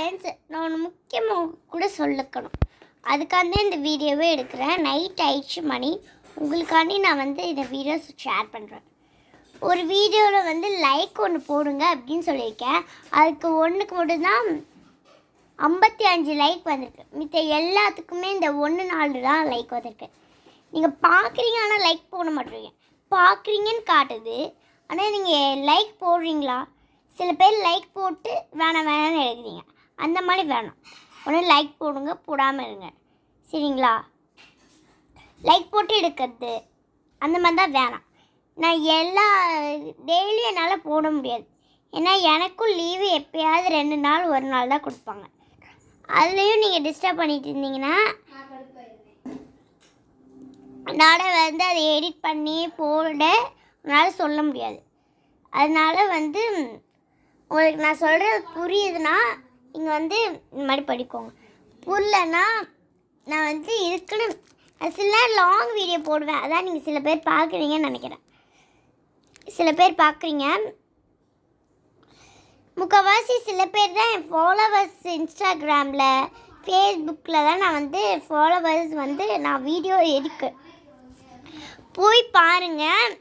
Friends, நான் ஒன்று முக்கியமாக கூட சொல்லிக்கணும். அதுக்காண்டி இந்த வீடியோவே எடுக்கிறேன். நைட் ஆயிடுச்சு மணி. உங்களுக்காண்டி நான் இந்த வீடியோ ஷேர் பண்ணுறேன். ஒரு வீடியோவில் லைக் ஒன்று போடுங்க அப்படின்னு சொல்லியிருக்கேன். அதுக்கு ஒன்றுக்கு மட்டும்தான் 55 லைக் வந்திருக்கு. மித்த எல்லாத்துக்குமே இந்த 1-4 தான் லைக் வந்திருக்கு. நீங்கள் பார்க்குறீங்க, ஆனால் லைக் போட மாட்டேறீங்க. பார்க்குறீங்கன்னு காட்டுது, ஆனால் நீங்கள் லைக் போடுறீங்களா? சில பேர் லைக் போட்டு வேணாம்னு எழுதுறீங்க. அந்த மாதிரி வேணாம். ஒன்று லைக் போடுங்க, போடாமல் இருங்க, சரிங்களா? லைக் போட்டு எடுக்கிறது அந்த மாதிரி தான் வேணாம். நான் டெய்லியும் என்னால் போட முடியாது. ஏன்னா எனக்கும் லீவு எப்போயாவது 2 நாள் 1 நாள் தான் கொடுப்பாங்க. அதுலேயும் நீங்கள் டிஸ்டர்ப் பண்ணிட்டு இருந்தீங்கன்னா என்னால் அதை எடிட் பண்ணி போட உன்னால் சொல்ல முடியாது. அதனால் உங்களுக்கு நான் சொல்கிறது புரியுதுன்னா நீங்கள் இந்த மாதிரி படிக்கோங்க. புரியலன்னா நான் இருக்குன்னு சில லாங் வீடியோ போடுவேன். அதான் நீங்கள் சில பேர் பார்க்குறீங்கன்னு நினைக்கிறேன். சில பேர் பார்க்குறீங்க. முக்கால்வாசி சில பேர் தான் என் ஃபாலோவர்ஸ். இன்ஸ்டாகிராமில், ஃபேஸ்புக்கில் தான் நான் ஃபாலோவர்ஸ் நான் வீடியோ எதுக்கு போய் பாருங்கள்.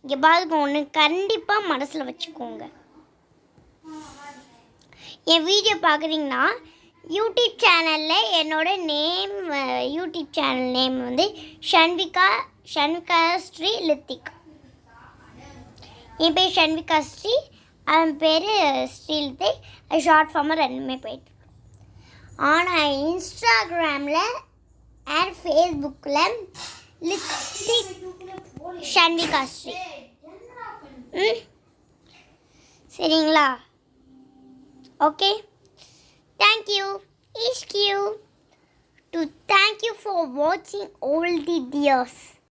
இங்கே பாருங்க, ஒன்று கண்டிப்பாக மனசில் வச்சுக்கோங்க. என் வீடியோ பார்க்குறீங்கன்னா யூடியூப் சேனலில் என்னோடய YouTube channel name Shanvika Sri Lithik. என் பேர் ஷன்விகா ஸ்ரீ, அவன் பேர் ஸ்ரீ லித்திக். அது ஷார்ட் ஃபார்மாக ரெண்டுமே போயிட்டு. ஆனால் இன்ஸ்டாகிராமில் அண்ட் ஃபேஸ்புக்கில் லித்திக் ஷன்விகா ஸ்ரீ. சரிங்களா? Okay, thank you. Thank you for watching all the videos.